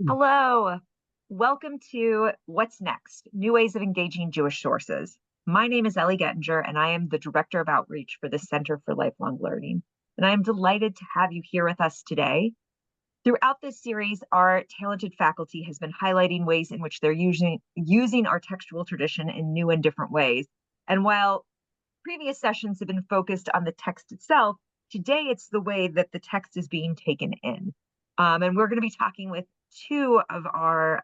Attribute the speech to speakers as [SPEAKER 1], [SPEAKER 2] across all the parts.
[SPEAKER 1] Hello. Welcome to What's Next? New Ways of Engaging Jewish Sources. My name is Ellie Gettinger, and I am the Director of Outreach for the Center for Lifelong Learning. And I am delighted to have you here with us today. Throughout this series, our talented faculty has been highlighting ways in which they're using our textual tradition in new and different ways. And while previous sessions have been focused on the text itself, today it's the way that the text is being taken in. And we're going to be talking with two of our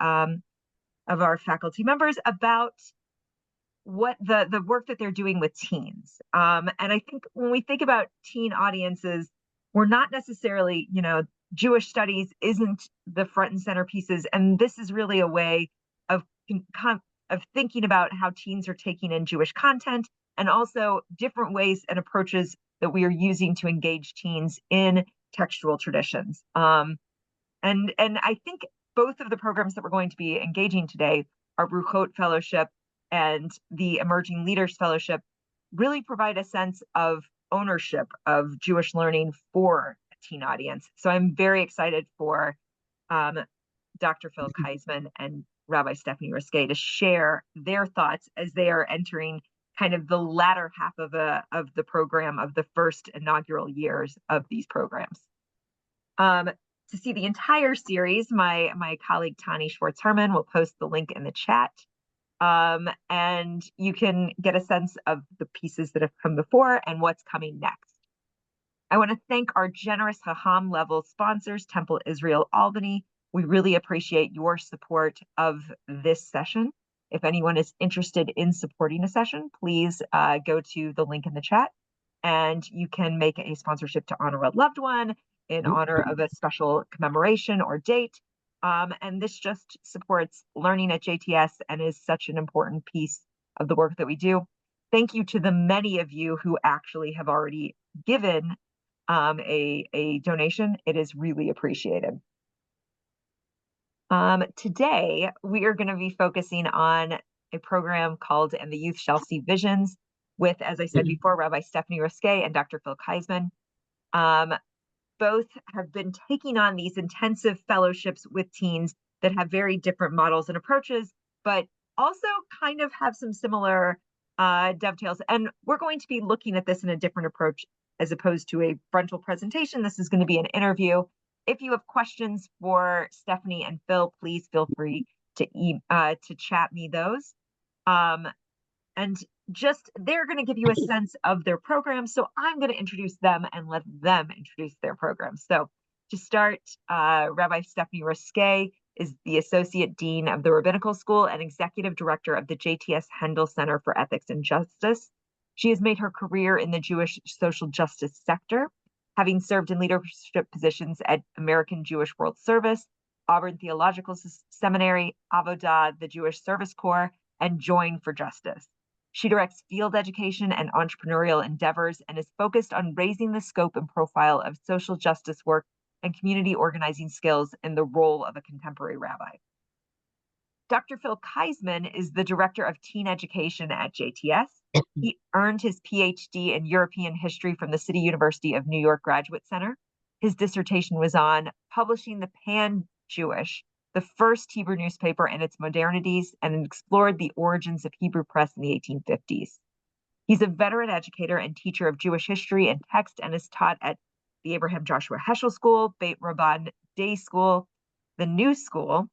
[SPEAKER 1] faculty members about what the work that they're doing with teens. And I think when we think about teen audiences, we're not necessarily, Jewish studies isn't the front and center pieces, and this is really a way of of thinking about how teens are taking in Jewish content, and also different ways and approaches that we are using to engage teens in textual traditions. And I think both of the programs that we're going to be engaging today, our Ruchot Fellowship and the Emerging Leaders Fellowship, really provide a sense of ownership of Jewish learning for a teen audience. So I'm very excited for Dr. Phil Keisman and Rabbi Stephanie Ruskay to share their thoughts as they are entering kind of the latter half of the program, of the first inaugural years of these programs. To see the entire series, my colleague Tani Schwartz-Herman will post the link in the chat. And you can get a sense of the pieces that have come before and what's coming next. I want to thank our generous Haham level sponsors, Temple Israel Albany. We really appreciate your support of this session. If anyone is interested in supporting a session, please go to the link in the chat, and you can make a sponsorship to honor a loved one, in honor of a special commemoration or date. And this just supports learning at JTS and is such an important piece of the work that we do. Thank you to the many of you who actually have already given a donation. It is really appreciated. Today, we are going to be focusing on a program called And the Youth Shall See Visions with, as I said before, Rabbi Stephanie Ruskay and Dr. Phil Keisman. Both have been taking on these intensive fellowships with teens that have very different models and approaches, but also kind of have some similar dovetails. And we're going to be looking at this in a different approach as opposed to a frontal presentation. This is going to be an interview. If you have questions for Stephanie and Phil, please feel free to chat me those. And just they're going to give you a sense of their program. So I'm going to introduce them and let them introduce their program. So to start, Rabbi Stephanie Ruskay is the Associate Dean of the Rabbinical School and Executive Director of the JTS Hendel Center for Ethics and Justice. She has made her career in the Jewish social justice sector, having served in leadership positions at American Jewish World Service, Auburn Theological Seminary, Avodah, the Jewish Service Corps, and Join for Justice. She directs field education and entrepreneurial endeavors and is focused on raising the scope and profile of social justice work and community organizing skills in the role of a contemporary rabbi. Dr. Phil Keisman is the Director of Teen Education at JTS. He earned his PhD in European history from the City University of New York Graduate Center. His dissertation was on publishing the Pan-Jewish, the first Hebrew newspaper and its modernities, and explored the origins of Hebrew press in the 1850s. He's a veteran educator and teacher of Jewish history and text and is taught at the Abraham Joshua Heschel School, Beit Rabban Day School, the New School,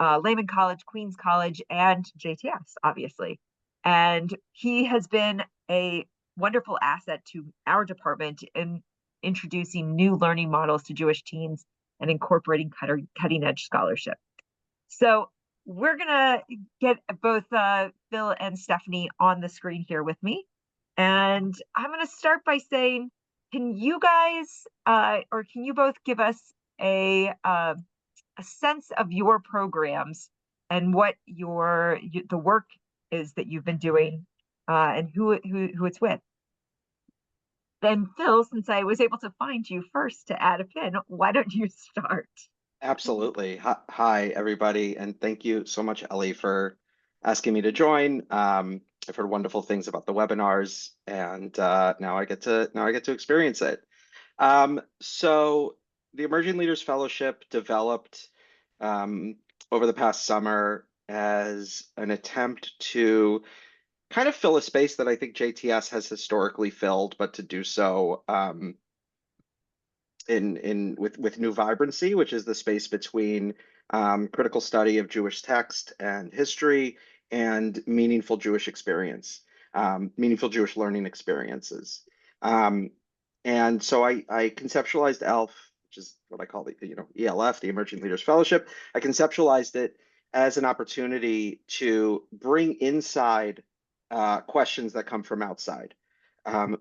[SPEAKER 1] Lehman College, Queens College, and JTS, obviously. And he has been a wonderful asset to our department in introducing new learning models to Jewish teens and incorporating cutting-edge scholarship. So we're going to get both Phil and Stephanie on the screen here with me. And I'm going to start by saying, can you guys, or can you both give us a sense of your programs and what the work is that you've been doing and who it's with? Then Phil, since I was able to find you first to add a pin, why don't you start?
[SPEAKER 2] Absolutely. Hi, everybody, and thank you so much, Ellie, for asking me to join. I've heard wonderful things about the webinars, and now I get to experience it. So the Emerging Leaders Fellowship developed over the past summer as an attempt to kind of fill a space that I think JTS has historically filled, but to do so with new vibrancy, which is the space between critical study of Jewish text and history and meaningful Jewish experience, meaningful Jewish learning experiences. And so I conceptualized ELF, which is what I call the ELF, the Emerging Leaders Fellowship. I conceptualized it as an opportunity to bring inside questions that come from outside.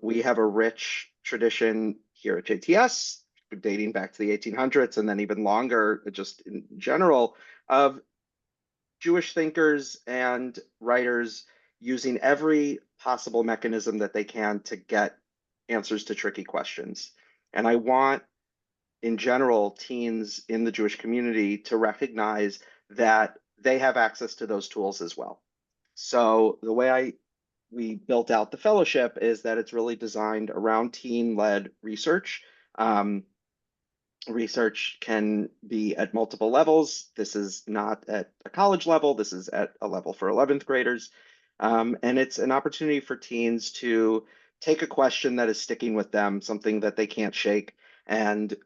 [SPEAKER 2] We have a rich tradition here at JTS, dating back to the 1800s, and then even longer, just in general, of Jewish thinkers and writers using every possible mechanism that they can to get answers to tricky questions. And I want, in general, teens in the Jewish community to recognize that they have access to those tools as well. So the way we built out the fellowship is that it's really designed around teen-led research. Research can be at multiple levels. This is not at a college level. This is at a level for 11th graders. And it's an opportunity for teens to take a question that is sticking with them, something that they can't shake, and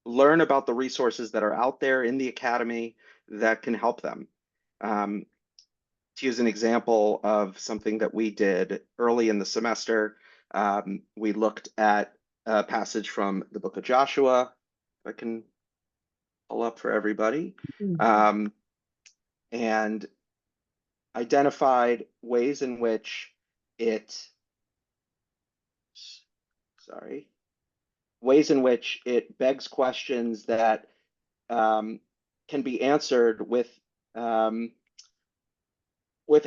[SPEAKER 2] learn about the resources that are out there in the academy that can help them. To use an example of something that we did early in the semester, we looked at a passage from the book of Joshua. I can pull up for everybody, and identified ways in which it begs questions that can be answered with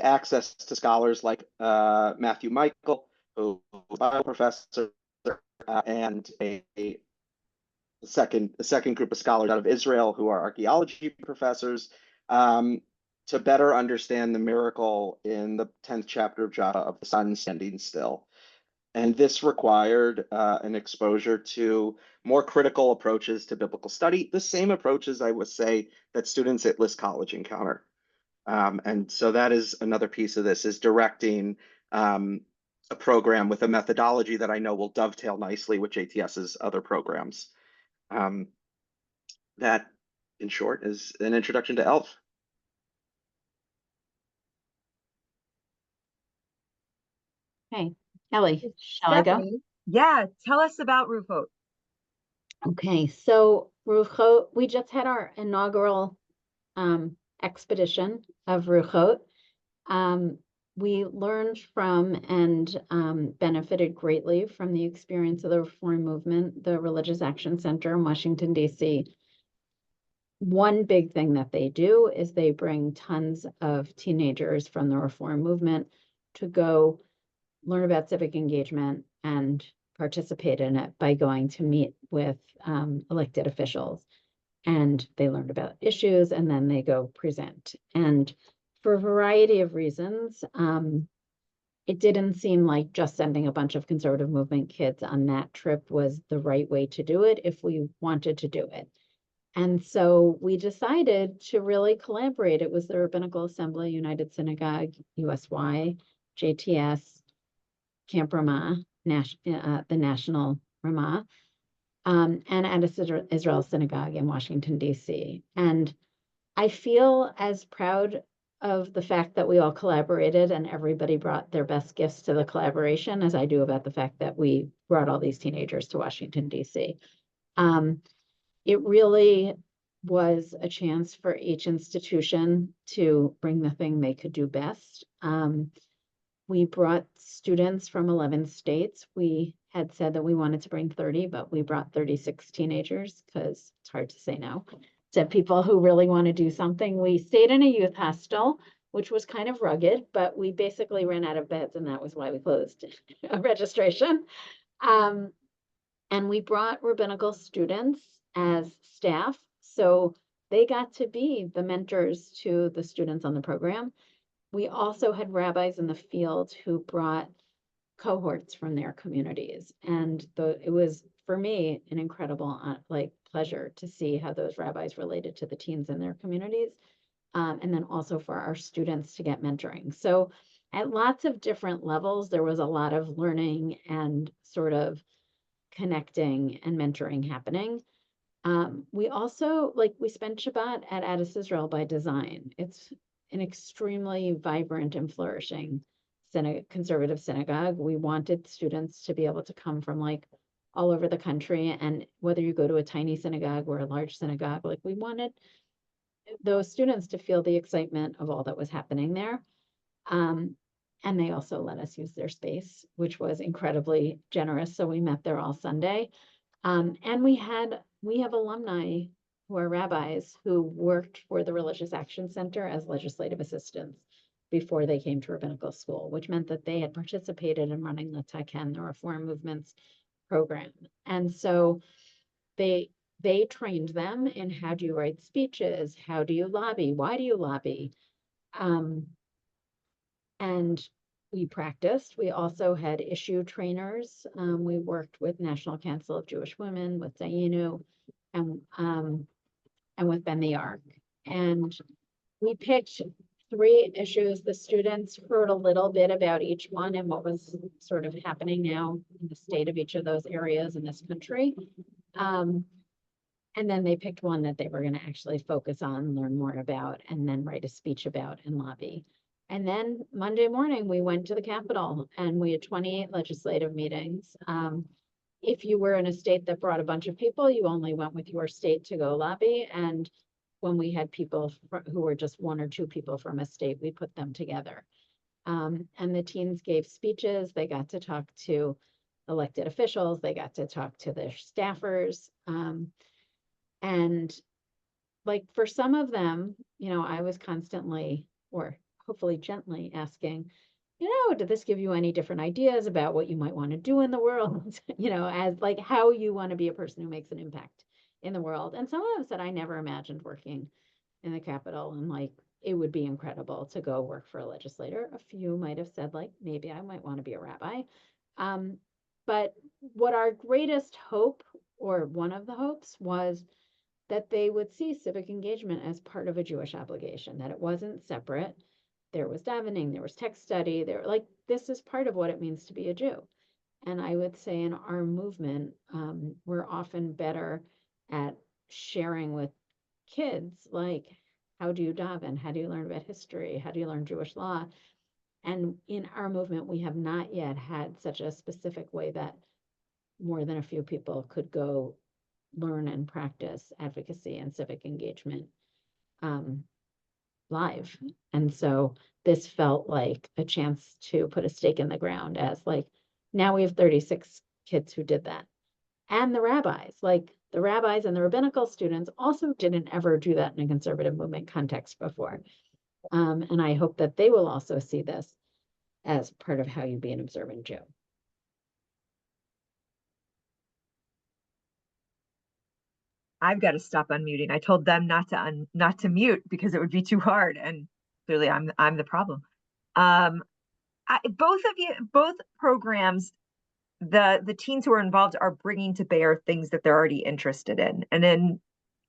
[SPEAKER 2] access to scholars like Matthew Michael, who is a Bible professor, and a second group of scholars out of Israel who are archaeology professors, to better understand the miracle in the 10th chapter of Joshua of the sun standing still. And this required an exposure to more critical approaches to biblical study, the same approaches I would say that students at List College encounter. And so that is another piece of this, is directing a program with a methodology that I know will dovetail nicely with JTS's other programs. That, in short, is an introduction to ELF.
[SPEAKER 3] Okay, Ellie, shall I go?
[SPEAKER 1] Yeah, tell us about Ruchot.
[SPEAKER 3] Okay, so Ruchot, we just had our inaugural expedition of Ruchot. We learned from and benefited greatly from the experience of the Reform Movement, the Religious Action Center in Washington, D.C. One big thing that they do is they bring tons of teenagers from the Reform Movement to go learn about civic engagement and participate in it by going to meet with elected officials. And they learned about issues, and then they go present. And for a variety of reasons, it didn't seem like just sending a bunch of conservative movement kids on that trip was the right way to do it if we wanted to do it. And so we decided to really collaborate. It was the Rabbinical Assembly, United Synagogue, USY, JTS, Camp Ramah, the National Ramah, and at Israel Synagogue in Washington, D.C. And I feel as proud of the fact that we all collaborated and everybody brought their best gifts to the collaboration as I do about the fact that we brought all these teenagers to Washington, D.C. It really was a chance for each institution to bring the thing they could do best. We brought students from 11 states. We had said that we wanted to bring 30, but we brought 36 teenagers because it's hard to say no to people who really want to do something. We stayed in a youth hostel, which was kind of rugged, but we basically ran out of beds, and that was why we closed registration. And we brought rabbinical students as staff, so they got to be the mentors to the students on the program. We also had rabbis in the field who brought cohorts from their communities. And it was, for me, an incredible pleasure to see how those rabbis related to the teens in their communities. And then also for our students to get mentoring. So at lots of different levels, there was a lot of learning and sort of connecting and mentoring happening. We also, we spent Shabbat at Addis Israel by design. It's an extremely vibrant and flourishing conservative synagogue. We wanted students to be able to come from all over the country, and whether you go to a tiny synagogue or a large synagogue, we wanted those students to feel the excitement of all that was happening there. And they also let us use their space, which was incredibly generous. So we met there all Sunday. And we have alumni who are rabbis who worked for the Religious Action Center as legislative assistants before they came to rabbinical school, which meant that they had participated in running the Taken, the Reform Movement's program. And so they trained them in how do you write speeches, how do you lobby, why do you lobby? And we practiced. We also had issue trainers. We worked with National Council of Jewish Women, with Dayenu, and with Ben the Ark. And we picked 3 issues. The students heard a little bit about each one and what was sort of happening now in the state of each of those areas in this country. And then they picked one that they were going to actually focus on, learn more about, and then write a speech about and lobby. And then Monday morning, we went to the Capitol and we had 28 legislative meetings. If you were in a state that brought a bunch of people, you only went with your state to go lobby. And when we had people who were just 1 or 2 people from a state, we put them together. And the teens gave speeches. They got to talk to elected officials. They got to talk to their staffers. And for some of them, I was constantly, or hopefully gently, asking, did this give you any different ideas about what you might want to do in the world? As how you want to be a person who makes an impact in the world. And some of them said, I never imagined working in the Capitol, and it would be incredible to go work for a legislator. A few might have said, maybe I might want to be a rabbi. But what our greatest hope, or one of the hopes, was that they would see civic engagement as part of a Jewish obligation, that it wasn't separate. There was davening, there was text study, this is part of what it means to be a Jew. And I would say in our movement, we're often better at sharing with kids, how do you daven? How do you learn about history? How do you learn Jewish law? And in our movement, we have not yet had such a specific way that more than a few people could go learn and practice advocacy and civic engagement live. And so this felt like a chance to put a stake in the ground as now we have 36 kids who did that. And the rabbis, the rabbis and the rabbinical students also didn't ever do that in a conservative movement context before. And I hope that they will also see this as part of how you be an observant Jew.
[SPEAKER 1] I've got to stop unmuting. I told them not to mute because it would be too hard, and clearly I'm the problem. Both programs, the teens who are involved are bringing to bear things that they're already interested in. And then,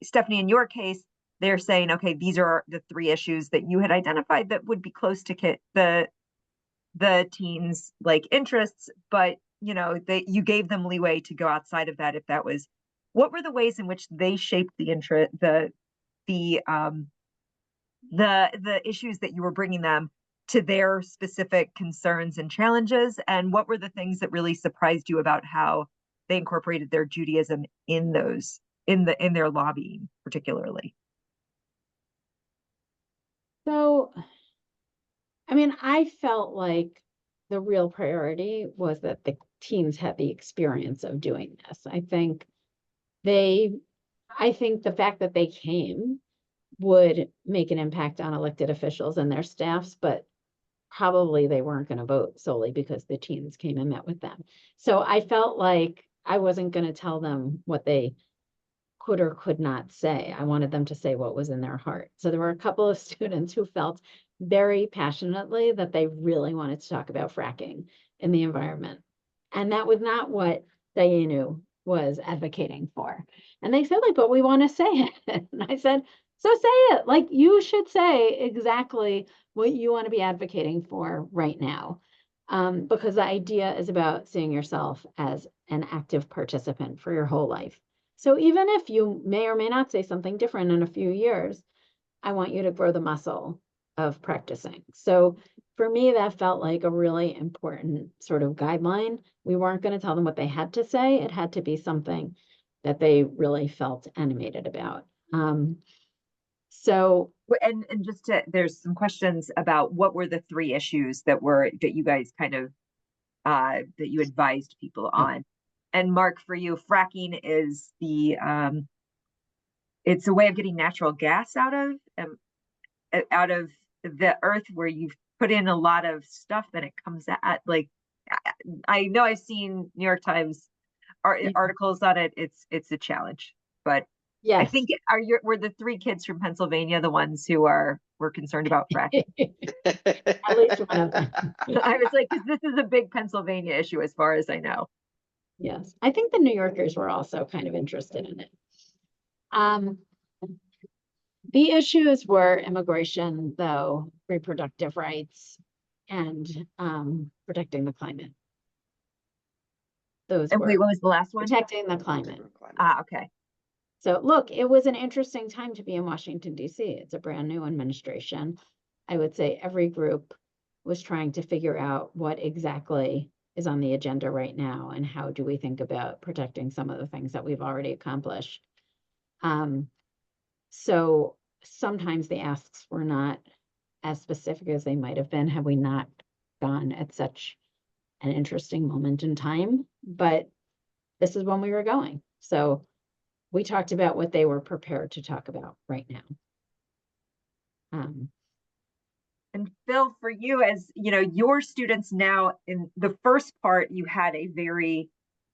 [SPEAKER 1] Stephanie, in your case, they're saying, okay, these are the 3 issues that you had identified that would be close to the teens' interests, but you gave them leeway to go outside of that if that was. What were the ways in which they shaped the interest, the issues that you were bringing them to their specific concerns and challenges? And what were the things that really surprised you about how they incorporated their Judaism in their lobbying, particularly?
[SPEAKER 3] So, I felt like the real priority was that the teens had the experience of doing this. I think the fact that they came would make an impact on elected officials and their staffs, but probably they weren't going to vote solely because the teens came and met with them. So I felt like I wasn't going to tell them what they could or could not say. I wanted them to say what was in their heart. So there were a couple of students who felt very passionately that they really wanted to talk about fracking in the environment. And that was not what Dayenu was advocating for. And they said, like, but we want to say it. And I said, so say it. Like, you should say exactly what you want to be advocating for right now. Because the idea is about seeing yourself as an active participant for your whole life. So even if you may or may not say something different in a few years, I want you to grow the muscle of practicing. So for me, that felt like a really important sort of guideline. We weren't going to tell them what they had to say. It had to be something that they really felt animated about.
[SPEAKER 1] And just to, there's some questions about what were the 3 issues that you guys kind of that you advised people on. And Mark, for you, fracking is it's a way of getting natural gas out of the earth, where you've put in a lot of stuff that it comes at. Like, I know I've seen New York Times articles on it. It's a challenge, but
[SPEAKER 3] yes.
[SPEAKER 1] I think were the 3 kids from Pennsylvania the ones who were concerned about fracking?
[SPEAKER 3] At least one of them.
[SPEAKER 1] I was like, because this is a big Pennsylvania issue as far as I know.
[SPEAKER 3] Yes, I think the New Yorkers were also kind of interested in it. The issues were immigration, though, reproductive rights, and protecting the climate. Those
[SPEAKER 1] And
[SPEAKER 3] were
[SPEAKER 1] wait, what was the last one?
[SPEAKER 3] protecting the climate.
[SPEAKER 1] Okay.
[SPEAKER 3] So look, it was an interesting time to be in Washington, D.C. It's a brand new administration. I would say every group was trying to figure out what exactly is on the agenda right now and how do we think about protecting some of the things that we've already accomplished. So sometimes the asks were not as specific as they might have been had we not gone at such an interesting moment in time, but this is when we were going. So we talked about what they were prepared to talk about right now.
[SPEAKER 1] And Phil, for you, as you know, your students now, in the first part, you had a very,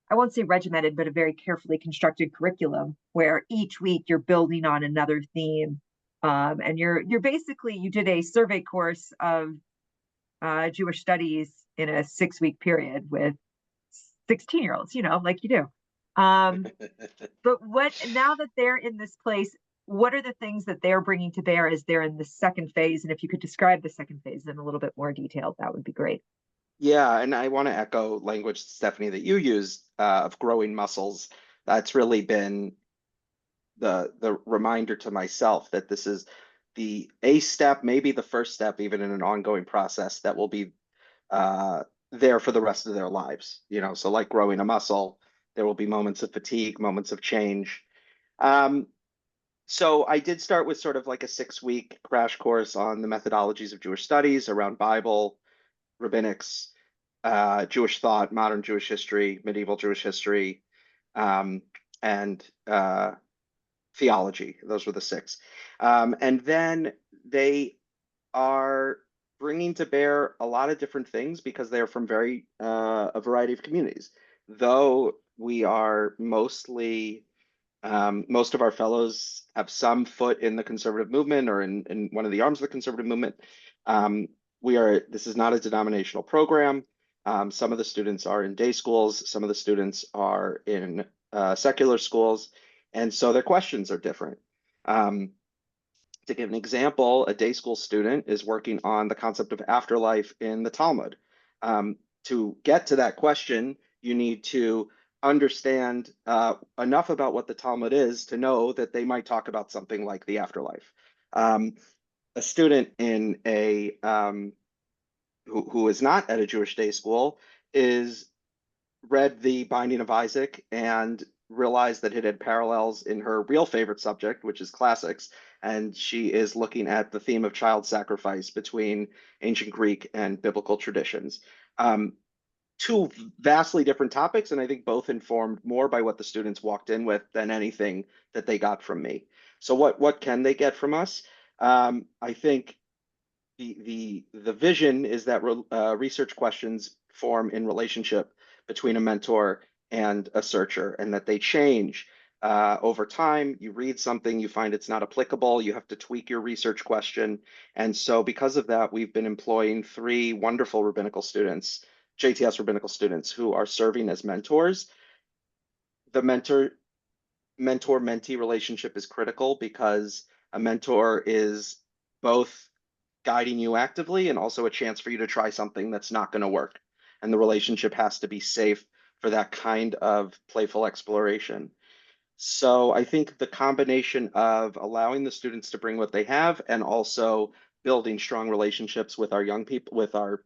[SPEAKER 1] I won't say regimented, but a very carefully constructed curriculum where each week you're building on another theme. And you're basically, you did a survey course of Jewish studies in a 6-week period with 16-year-olds, like you do. But now that they're in this place, what are the things that they're bringing to bear as they're in the second phase? And if you could describe the second phase in a little bit more detail, that would be great.
[SPEAKER 2] Yeah, and I want to echo language, Stephanie, that you used of growing muscles. That's really been the reminder to myself that this is a step, maybe the first step, even in an ongoing process that will be there for the rest of their lives. So like growing a muscle, there will be moments of fatigue, moments of change. So I did start with sort of like a 6-week crash course on the methodologies of Jewish studies around Bible, rabbinics, Jewish thought, modern Jewish history, medieval Jewish history, and theology. Those were the 6. And then they are bringing to bear a lot of different things because they're from a variety of communities. Though we are mostly most of our fellows have some foot in the conservative movement or in one of the arms of the conservative movement. This is not a denominational program. Some of the students are in day schools. Some of the students are in secular schools. And so their questions are different. To give an example, a day school student is working on the concept of afterlife in the Talmud. To get to that question, you need to understand enough about what the Talmud is to know that they might talk about something like the afterlife. A student in who is not at a Jewish day school read The Binding of Isaac and realized that it had parallels in her real favorite subject, which is classics. And she is looking at the theme of child sacrifice between ancient Greek and biblical traditions. 2 vastly different topics, and I think both informed more by what the students walked in with than anything that they got from me. So what can they get from us? I think the vision is that research questions form in relationship between a mentor and a searcher, and that they change over time. You read something, you find it's not applicable, you have to tweak your research question. And so because of that, we've been employing 3 wonderful rabbinical students, JTS rabbinical students, who are serving as mentors. the mentor-mentee relationship is critical, because a mentor is both guiding you actively and also a chance for you to try something that's not going to work. And the relationship has to be safe for that kind of playful exploration. So I think the combination of allowing the students to bring what they have and also building strong relationships with our young people, with our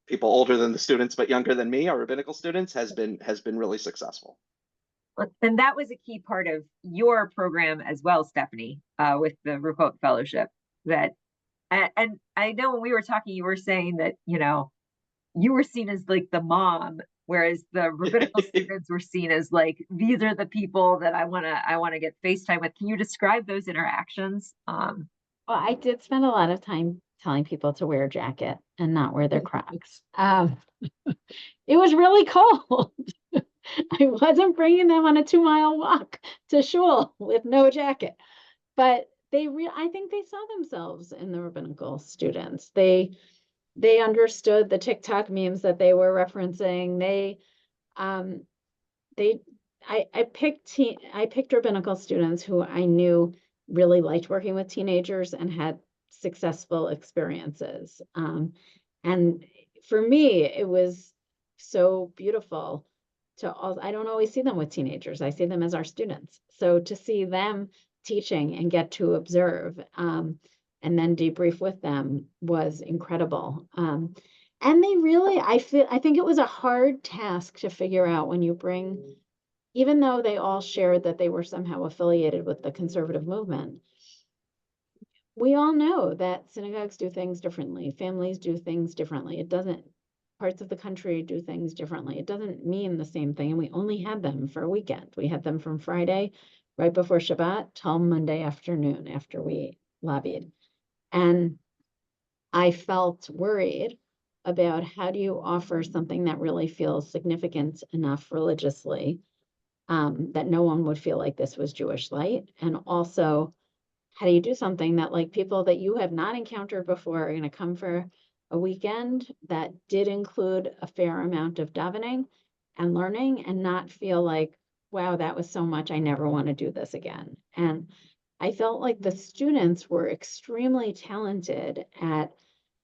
[SPEAKER 2] people older than the students but younger than me, our rabbinical students, has been really successful.
[SPEAKER 1] And that was a key part of your program as well, Stephanie, with the Ruchot Fellowship. That, and I know when we were talking, you were saying that, you know, you were seen as like the mom, whereas the rabbinical students were seen as like, these are the people that I wanna get FaceTime with. Can you describe those interactions?
[SPEAKER 3] Well, I did spend a lot of time telling people to wear a jacket and not wear their Crocs. It was really cold. I wasn't bringing them on a 2-mile walk to shul with no jacket, but I think they saw themselves in the rabbinical students. They understood the TikTok memes that they were referencing. I picked rabbinical students who I knew really liked working with teenagers and had successful experiences. And for me, it was so beautiful I don't always see them with teenagers. I see them as our students. So to see them teaching and get to observe, and then debrief with them was incredible. And they really, I think it was a hard task to figure out when you bring, even though they all shared that they were somehow affiliated with the conservative movement. We all know that synagogues do things differently, families do things differently. Parts of the country do things differently. It doesn't mean the same thing. And we only had them for a weekend. We had them from Friday, right before Shabbat, till Monday afternoon after we lobbied. And I felt worried about how do you offer something that really feels significant enough religiously, that no one would feel like this was Jewish light. And also, how do you do something that like people that you have not encountered before are going to come for a weekend that did include a fair amount of davening and learning, and not feel like, wow, that was so much, I never want to do this again. And I felt like the students were extremely talented at,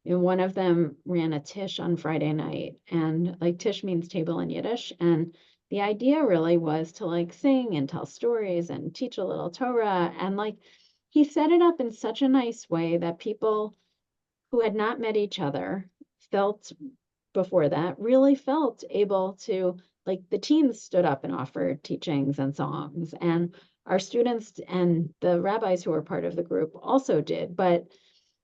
[SPEAKER 3] you know, one of them ran a tish on Friday night, and like tish means table in Yiddish. And the idea really was to like sing and tell stories and teach a little Torah. And like, he set it up in such a nice way that people who had not met each other before that really felt able to, like, the teens stood up and offered teachings and songs, and our students and the rabbis who were part of the group also did. But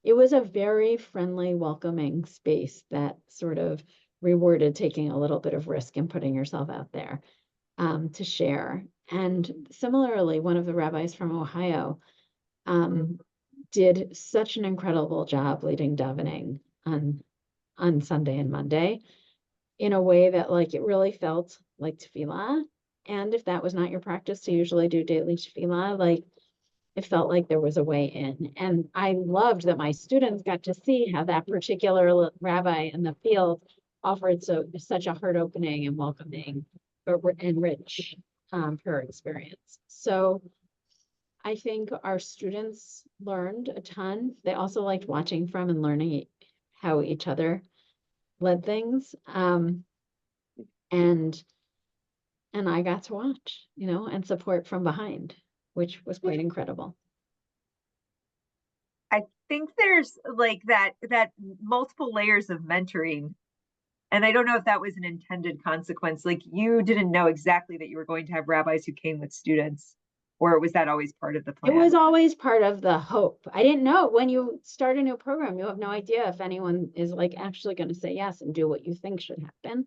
[SPEAKER 3] it was a very friendly, welcoming space that sort of rewarded taking a little bit of risk and putting yourself out there, to share. And similarly, one of the rabbis from Ohio did such an incredible job leading davening on Sunday and Monday in a way that like it really felt like tefillah. And if that was not your practice to usually do daily tefillah, like it felt like there was a way in. And I loved that my students got to see how that particular rabbi in the field offered such a heart opening and welcoming and rich prayer experience. So I think our students learned a ton. They also liked watching from and learning how each other led things. And I got to watch, you know, and support from behind, which was quite incredible.
[SPEAKER 1] I think there's like that multiple layers of mentoring. And I don't know if that was an intended consequence. Like you didn't know exactly that you were going to have rabbis who came with students, or was that always part of the plan?
[SPEAKER 3] It was always part of the hope. I didn't know, when you start a new program, you have no idea if anyone is like actually going to say yes and do what you think should happen.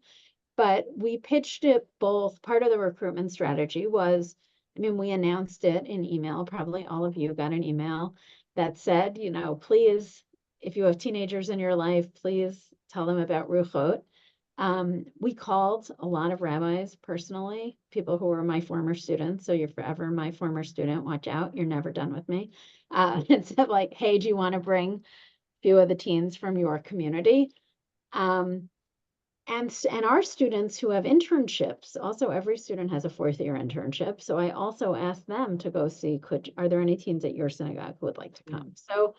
[SPEAKER 3] But we pitched it both. Part of the recruitment strategy was, I mean, we announced it in email. Probably all of you got an email that said, you know, please, if you have teenagers in your life, please tell them about Ruchot. We called a lot of rabbis personally, people who were my former students. So you're forever my former student. Watch out, you're never done with me. And said like, hey, do you want to bring a few of the teens from your community? And And our students who have internships, also every student has a 4th-year internship. So I also asked them to go see, are there any teens at your synagogue who would like to come? So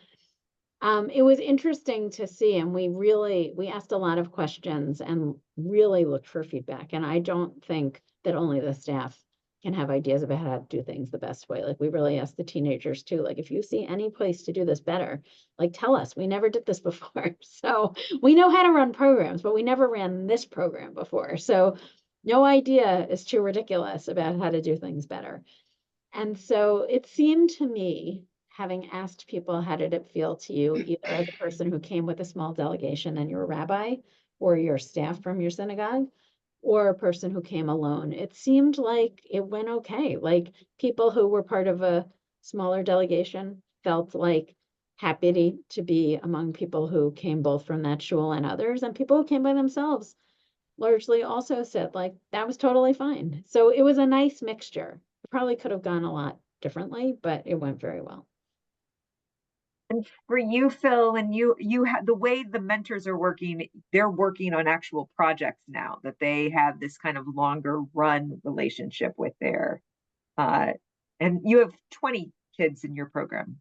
[SPEAKER 3] it was interesting to see, and we asked a lot of questions and really looked for feedback. And I don't think that only the staff can have ideas about how to do things the best way. Like, we really asked the teenagers too, like, if you see any place to do this better, like, tell us. We never did this before. So we know how to run programs, but we never ran this program before. So no idea is too ridiculous about how to do things better. And so it seemed to me, having asked people, how did it feel to you, either as a person who came with a small delegation and your rabbi, or your staff from your synagogue, or a person who came alone, it seemed like it went okay. Like, people who were part of a smaller delegation felt like happy to be among people who came both from that shul and others, and people who came by themselves largely also said, like, that was totally fine. So it was a nice mixture. It probably could have gone a lot differently, but it went very well.
[SPEAKER 1] And for you, Phil, and you have the way the mentors are working, they're working on actual projects now, that they have this kind of longer run relationship with their and you have 20 kids in your program.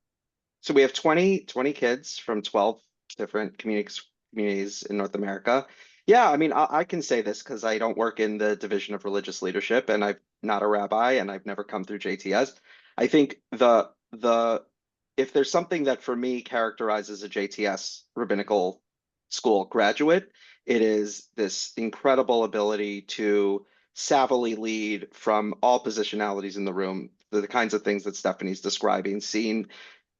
[SPEAKER 2] So we have 20 kids from 12 different communities in North America. Yeah, I mean, I can say this because I don't work in the Division of Religious Leadership, and I'm not a rabbi, and I've never come through JTS. I think the if there's something that for me characterizes a JTS rabbinical school graduate, it is this incredible ability to savvily lead from all positionalities in the room, the kinds of things that Stephanie's describing, seeing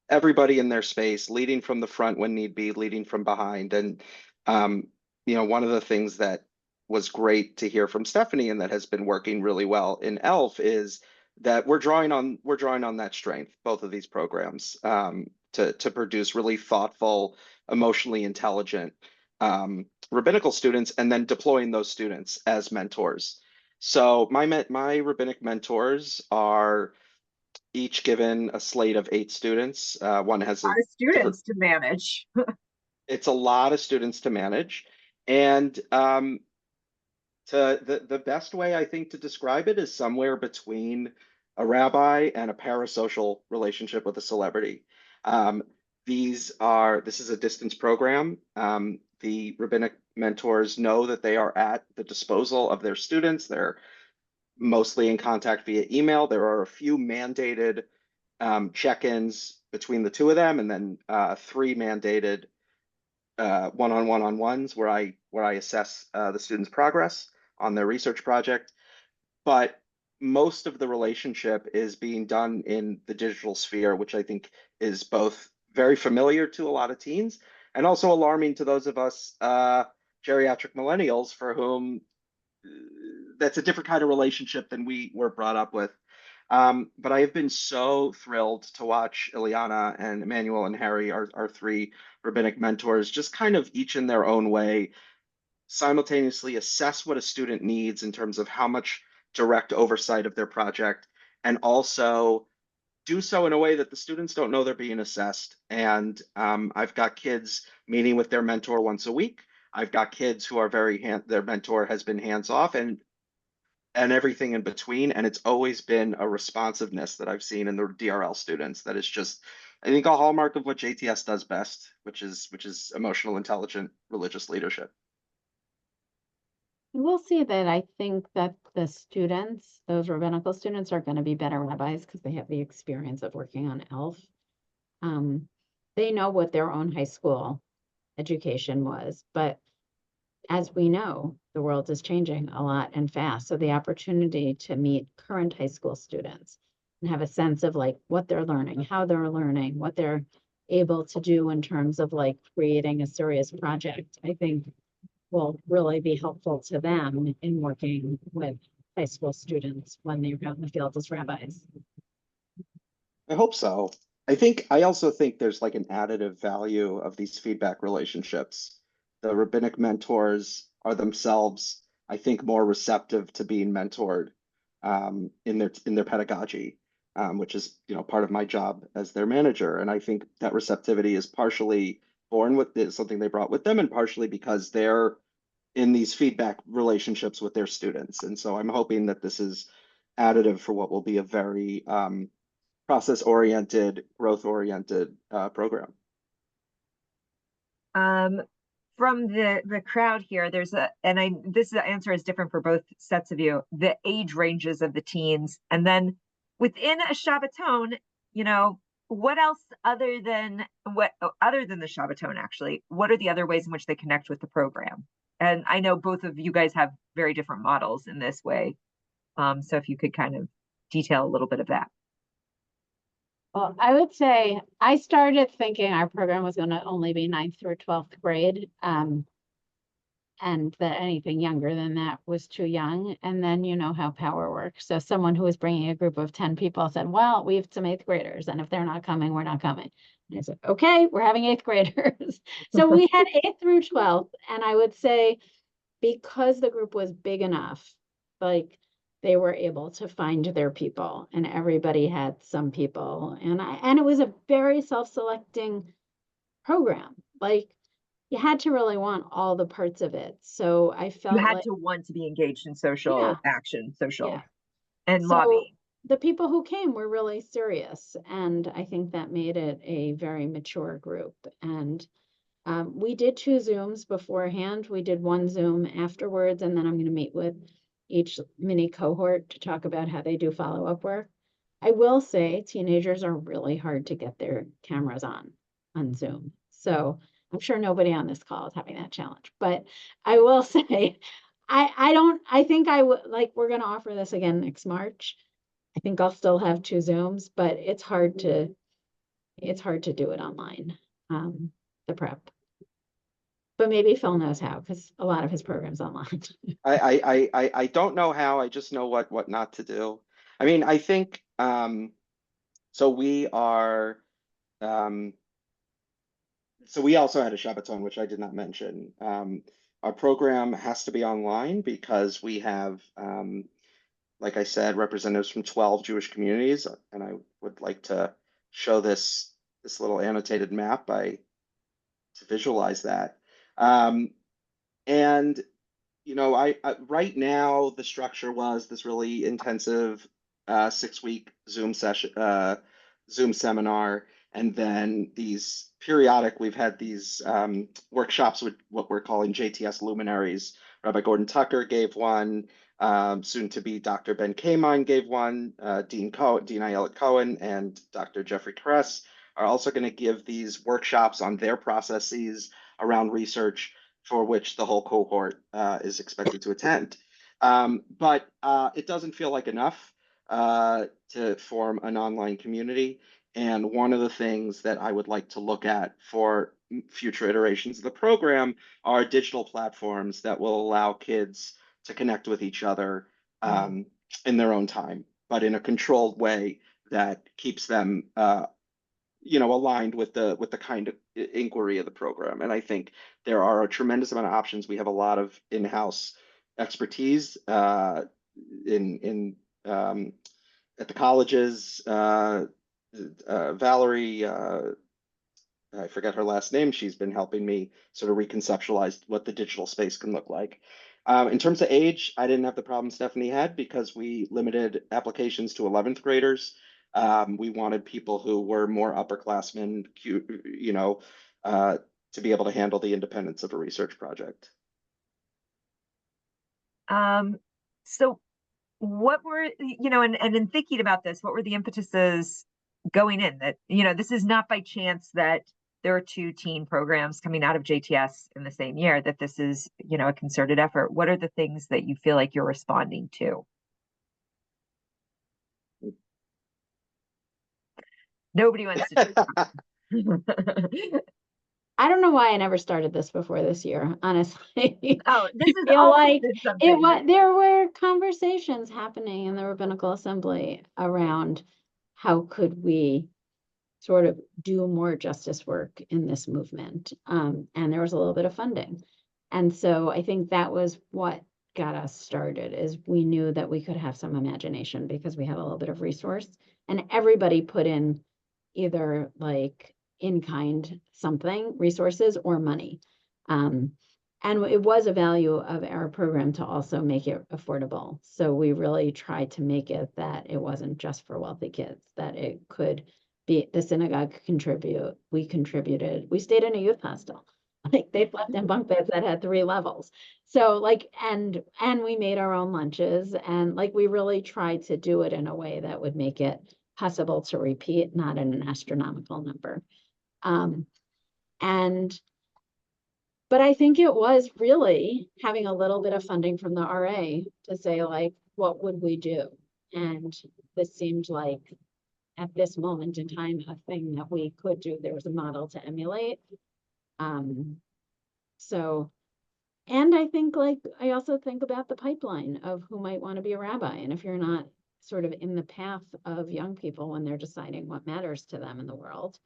[SPEAKER 2] everybody in their space, leading from the front when need be, leading from behind. And one of the things that was great to hear from Stephanie and that has been working really well in ELF is that we're drawing on that strength, both of these programs, to produce really thoughtful, emotionally intelligent rabbinical students, and then deploying those students as mentors. So my rabbinic mentors are each given a slate of 8 students. One has
[SPEAKER 1] A lot of students to manage.
[SPEAKER 2] It's a lot of students to manage. And the best way I think to describe it is somewhere between a rabbi and a parasocial relationship with a celebrity. This is a distance program. The rabbinic mentors know that they are at the disposal of their students. They're mostly in contact via email. There are a few mandated check-ins between the two of them, and then 3 mandated one-on-ones where I assess the student's progress on their research project. But most of the relationship is being done in the digital sphere, which I think is both very familiar to a lot of teens and also alarming to those of us geriatric millennials for whom that's a different kind of relationship than we were brought up with. But I have been so thrilled to watch Ileana and Emmanuel and Harry, our 3 rabbinic mentors, just kind of each in their own way, simultaneously assess what a student needs in terms of how much direct oversight of their project, and also do so in a way that the students don't know they're being assessed. And I've got kids meeting with their mentor once a week. I've got kids who are their mentor has been hands off, and everything in between. And it's always been a responsiveness that I've seen in the DRL students that is just, I think, a hallmark of what JTS does best, which is emotional, intelligent, religious leadership.
[SPEAKER 3] We'll see that. I think that the students, those rabbinical students, are going to be better rabbis because they have the experience of working on ELF. They know what their own high school education was, but as we know, the world is changing a lot and fast. So the opportunity to meet current high school students and have a sense of like what they're learning, how they're learning, what they're able to do in terms of like creating a serious project, I think will really be helpful to them in working with high school students when they're out in the field as rabbis.
[SPEAKER 2] I hope so. I also think there's like an additive value of these feedback relationships. The rabbinic mentors are themselves, I think, more receptive to being mentored in their pedagogy, which is part of my job as their manager. And I think that receptivity is partially born with something they brought with them, and partially because they're in these feedback relationships with their students. And so I'm hoping that this is additive for what will be a very process-oriented, growth-oriented program.
[SPEAKER 1] From the crowd here, there's this answer is different for both sets of you, the age ranges of the teens, and then within a Shabbaton, what else other than the Shabbaton, actually, what are the other ways in which they connect with the program? And I know both of you guys have very different models in this way. So if you could kind of detail a little bit of that.
[SPEAKER 3] Well, I would say I started thinking our program was going to only be 9th through 12th grade, and that anything younger than that was too young. And then you know how power works. So someone who was bringing a group of 10 people said, well, we have some 8th graders, and if they're not coming, we're not coming. And I said, okay, we're having 8th graders. So we had 8th through 12th. And I would say because the group was big enough, like they were able to find their people, and everybody had some people. And it was a very self-selecting program. Like you had to really want all the parts of it. So I felt
[SPEAKER 1] you had
[SPEAKER 3] like
[SPEAKER 1] to want to be engaged in social action, and
[SPEAKER 3] so
[SPEAKER 1] lobbying.
[SPEAKER 3] The people who came were really serious, and I think that made it a very mature group. And we did 2 Zooms beforehand. We did 1 Zoom afterwards, and then I'm going to meet with each mini cohort to talk about how they do follow-up work. I will say teenagers are really hard to get their cameras on Zoom. So I'm sure nobody on this call is having that challenge, but I will say, I think we're going to offer this again next March. I think I'll still have 2 Zooms, but it's hard to do it online, the prep. But maybe Phil knows how, because a lot of his program's online.
[SPEAKER 2] I don't know how. I just know what not to do. I mean, I think so. We are so we also had a Shabbaton, which I did not mention. Our program has to be online because we have, like I said, representatives from 12 Jewish communities, and I would like to show this little annotated map to visualize that. And I right now the structure was this really intensive 6-week Zoom session, Zoom seminar, and then we've had these workshops with what we're calling JTS luminaries. Rabbi Gordon Tucker gave one, soon to be Dr. Ben Keisman gave one, Dean Ayelet Cohen, and Dr. Jeffrey Kress are also going to give these workshops on their processes around research, for which the whole cohort is expected to attend. But it doesn't feel like enough to form an online community. And one of the things that I would like to look at for future iterations of the program are digital platforms that will allow kids to connect with each other in their own time, but in a controlled way that keeps them aligned with the kind of inquiry of the program. And I think there are a tremendous amount of options. We have a lot of in-house expertise in at the colleges. Valerie, I forget her last name. She's been helping me sort of reconceptualize what the digital space can look like. In terms of age, I didn't have the problem Stephanie had because we limited applications to 11th graders. We wanted people who were more upperclassmen, to be able to handle the independence of a research project.
[SPEAKER 1] So what were, and in thinking about this, what were the impetuses going in that, this is not by chance that there are 2 teen programs coming out of JTS in the same year, that this is, a concerted effort. What are the things that you feel like you're responding to? Nobody wants to.
[SPEAKER 3] I don't know why I never started this before this year, honestly.
[SPEAKER 1] Oh, this is
[SPEAKER 3] like there were conversations happening in the Rabbinical Assembly around how could we sort of do more justice work in this movement. And there was a little bit of funding. And so I think that was what got us started, is we knew that we could have some imagination because we had a little bit of resource, and everybody put in either like in-kind something, resources or money. And it was a value of our program to also make it affordable. So we really tried to make it that it wasn't just for wealthy kids, that it could be, the synagogue could contribute. We contributed. We stayed in a youth hostel. Like they slept in bunk beds that had 3 levels. So like, and we made our own lunches, and like we really tried to do it in a way that would make it possible to repeat, not in an astronomical number. But I think it was really having a little bit of funding from the RA to say, like, what would we do? And this seemed like, at this moment in time, a thing that we could do. There was a model to emulate. So, and I think, like, I also think about the pipeline of who might want to be a rabbi. And if you're not sort of in the path of young people when they're deciding what matters to them in the world,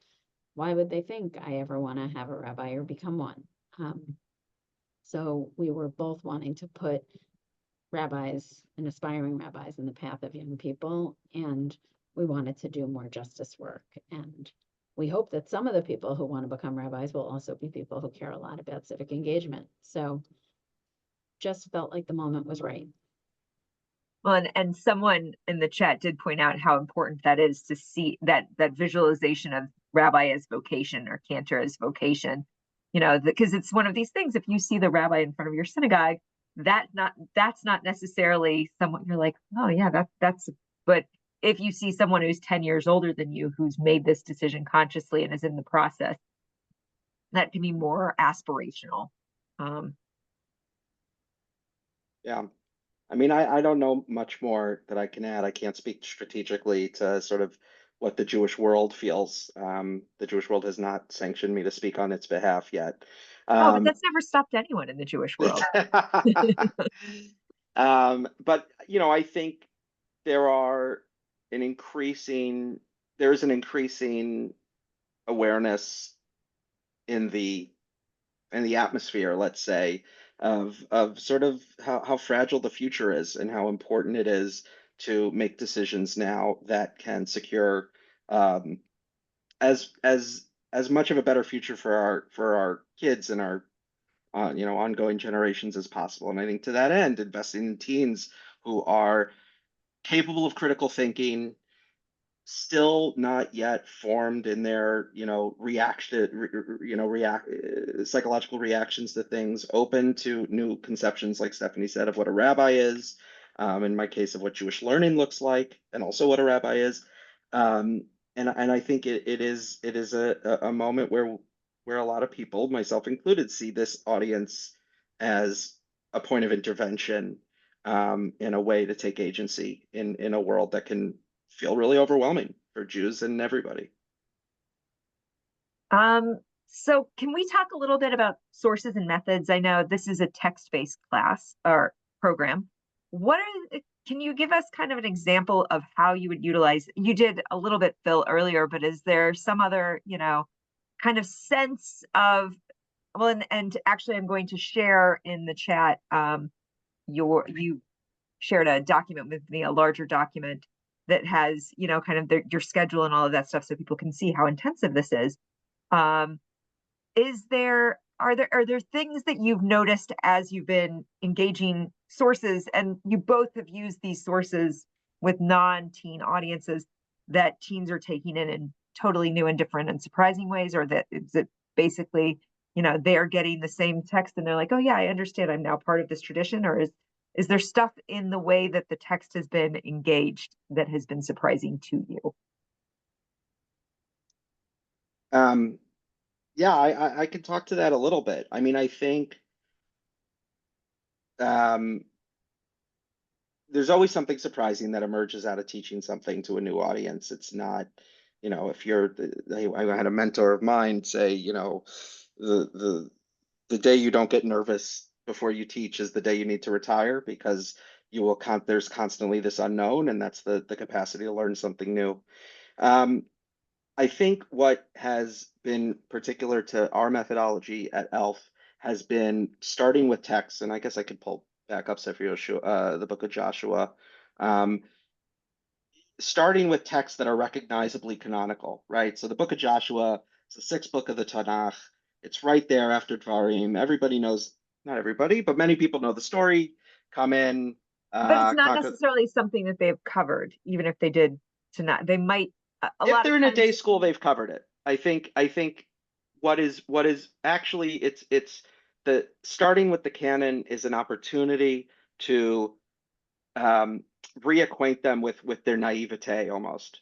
[SPEAKER 3] why would they think I ever want to have a rabbi or become one? So we were both wanting to put rabbis and aspiring rabbis in the path of young people, and we wanted to do more justice work. And we hope that some of the people who want to become rabbis will also be people who care a lot about civic engagement. So just felt like the moment was right.
[SPEAKER 1] Well, and someone in the chat did point out how important that is to see that visualization of rabbi as vocation or cantor as vocation, you know, because it's one of these things. If you see the rabbi in front of your synagogue, that's not necessarily someone you're like, oh yeah, that's. But if you see someone who's 10 years older than you, who's made this decision consciously and is in the process, that can be more aspirational.
[SPEAKER 2] Yeah. I mean, I don't know much more that I can add. I can't speak strategically to sort of what the Jewish world feels. The Jewish world has not sanctioned me to speak on its behalf yet.
[SPEAKER 1] Oh, but that's never stopped anyone in the Jewish world.
[SPEAKER 2] But you know, I think there is an increasing awareness in the atmosphere, let's say, of sort of how fragile the future is and how important it is to make decisions now that can secure as much of a better future for our kids and our ongoing generations as possible. And I think to that end, investing in teens who are capable of critical thinking, still not yet formed in their psychological reactions to things, open to new conceptions, like Stephanie said, of what a rabbi is, in my case, of what Jewish learning looks like, and also what a rabbi is. And I think it is a moment where a lot of people, myself included, see this audience as a point of intervention, in a way to take agency in a world that can feel really overwhelming for Jews and everybody.
[SPEAKER 1] So can we talk a little bit about sources and methods? I know this is a text-based class or program. Can you give us kind of an example of how you would utilize? You did a little bit, Phil, earlier, but is there some other, kind of sense of, well, and actually I'm going to share in the chat, you shared a document with me, a larger document that has, kind of your schedule and all of that stuff, so people can see how intensive this is. Are there things that you've noticed as you've been engaging sources, and you both have used these sources with non-teen audiences, that teens are taking in totally new and different and surprising ways, or that is it basically, they're getting the same text and they're like, oh yeah, I understand, I'm now part of this tradition? Or is there stuff in the way that the text has been engaged that has been surprising to you?
[SPEAKER 2] Yeah, I can talk to that a little bit. I mean, I think there's always something surprising that emerges out of teaching something to a new audience. It's not, if I had a mentor of mine say, the day you don't get nervous before you teach is the day you need to retire, because there's constantly this unknown, and that's the capacity to learn something new. I think what has been particular to our methodology at ELF has been starting with texts, and I guess I could pull back up Sefer Yoshua, the book of Joshua, starting with texts that are recognizably canonical, right? So the book of Joshua is the 6th book of the Tanakh. It's right there after Dvarim. Everybody knows not everybody, but many people know the story, come in,
[SPEAKER 1] But it's not
[SPEAKER 2] conquer.
[SPEAKER 1] necessarily something that they've covered, even if they did tonight. They might, a
[SPEAKER 2] If
[SPEAKER 1] lot of
[SPEAKER 2] they're in a day
[SPEAKER 1] times,
[SPEAKER 2] school, they've covered it. I think what is actually it's the starting with the canon is an opportunity to reacquaint them with their naivete almost.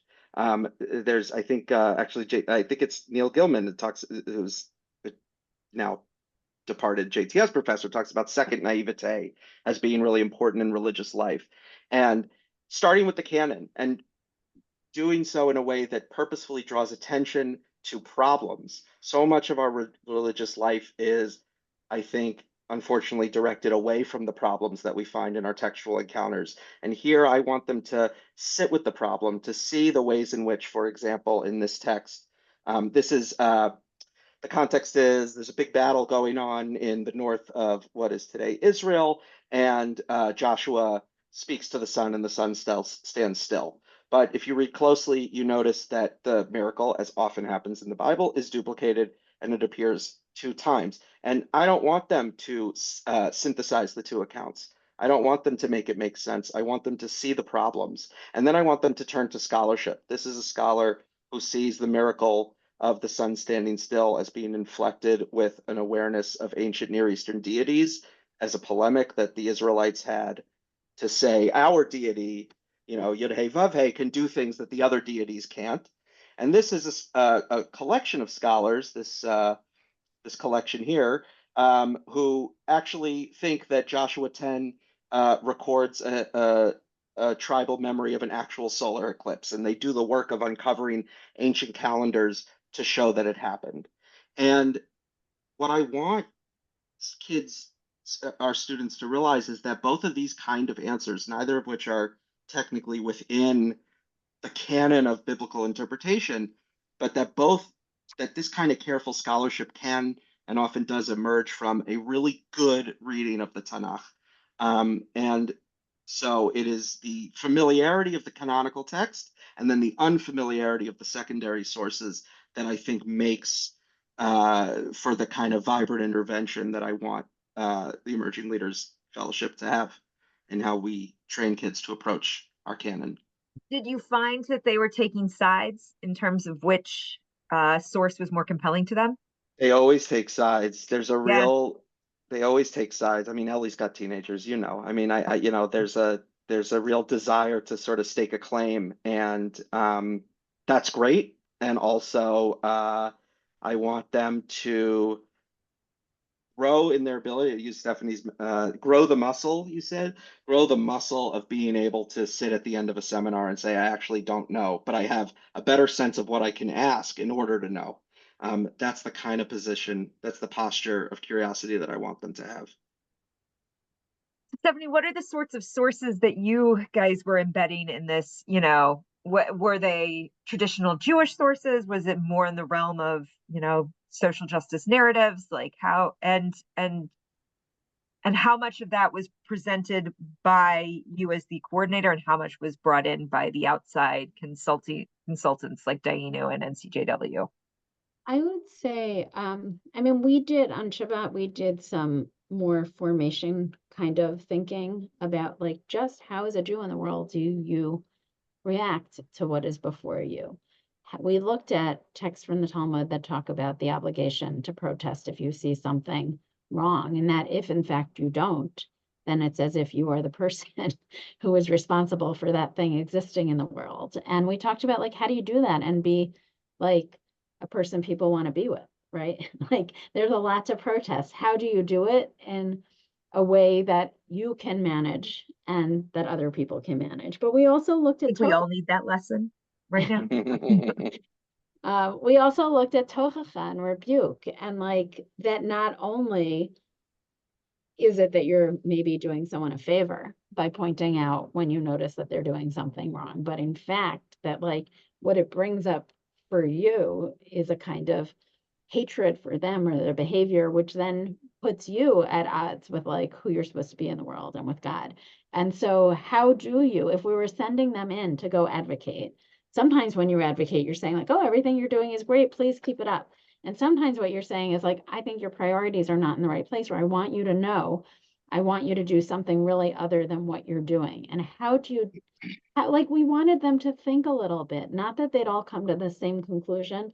[SPEAKER 2] There's I think actually I think it's Neil Gilman that talks, who's now departed JTS professor, talks about second naivete as being really important in religious life, and starting with the canon and doing so in a way that purposefully draws attention to problems. So much of our religious life is, I think, unfortunately directed away from the problems that we find in our textual encounters. And here I want them to sit with the problem, to see the ways in which, for example, in this text, this is the context is there's a big battle going on in the north of what is today Israel, and Joshua speaks to the sun, and the sun stands still. But if you read closely, you notice that the miracle, as often happens in the Bible, is duplicated, and it appears 2 times. And I don't want them to synthesize the 2 accounts. I don't want them to make it make sense. I want them to see the problems. And then I want them to turn to scholarship. This is a scholar who sees the miracle of the sun standing still as being inflected with an awareness of ancient Near Eastern deities, as a polemic that the Israelites had to say our deity, Yud-Hey Vav-Hey, can do things that the other deities can't. And this is a collection of scholars, this collection here, who actually think that Joshua 10 records a tribal memory of an actual solar eclipse, and they do the work of uncovering ancient calendars to show that it happened. And what I want kids, our students, to realize is that both of these kind of answers, neither of which are technically within the canon of biblical interpretation, but that this kind of careful scholarship can and often does emerge from a really good reading of the Tanakh. And so it is the familiarity of the canonical text and then the unfamiliarity of the secondary sources that I think makes for the kind of vibrant intervention that I want the Emerging Leaders Fellowship to have, and how we train kids to approach our canon.
[SPEAKER 1] did you find that they were taking sides in terms of which source was more compelling to them?
[SPEAKER 2] They always take sides.
[SPEAKER 1] Yeah.
[SPEAKER 2] They always take sides. I mean, Ellie's got teenagers, I mean, there's a real desire to sort of stake a claim, and that's great. And also, I want them to grow in their ability to use Stephanie's, grow the muscle, you said, grow the muscle of being able to sit at the end of a seminar and say, I actually don't know, but I have a better sense of what I can ask in order to know. That's the kind of position, that's the posture of curiosity that I want them to have.
[SPEAKER 1] Stephanie, what are the sorts of sources that you guys were embedding in this? What were they traditional Jewish sources? Was it more in the realm of, social justice narratives? Like how and how much of that was presented by you as the coordinator, and how much was brought in by the outside consultants like Dainu and NCJW?
[SPEAKER 3] I would say, I mean, we did on Shabbat, we did some more formation kind of thinking about like just how as a Jew in the world do you react to what is before you. We looked at texts from the Talmud that talk about the obligation to protest if you see something wrong, and that if in fact you don't, then it's as if you are the person who is responsible for that thing existing in the world. And we talked about like, how do you do that and be like a person people want to be with, right? Like there's a lot to protest. How do you do it in a way that you can manage and that other people can manage? But we also looked
[SPEAKER 1] I
[SPEAKER 3] at
[SPEAKER 1] think we all need that lesson right now.
[SPEAKER 3] we also looked at tochacha and rebuke, and like that not only is it that you're maybe doing someone a favor by pointing out when you notice that they're doing something wrong, but in fact that like what it brings up for you is a kind of hatred for them or their behavior, which then puts you at odds with like who you're supposed to be in the world and with God. And so how do you, if we were sending them in to go advocate, sometimes when you advocate, you're saying like, oh, everything you're doing is great, please keep it up. And sometimes what you're saying is like, I think your priorities are not in the right place, or I want you to know, I want you to do something really other than what you're doing. And how do you, like, we wanted them to think a little bit, not that they'd all come to the same conclusion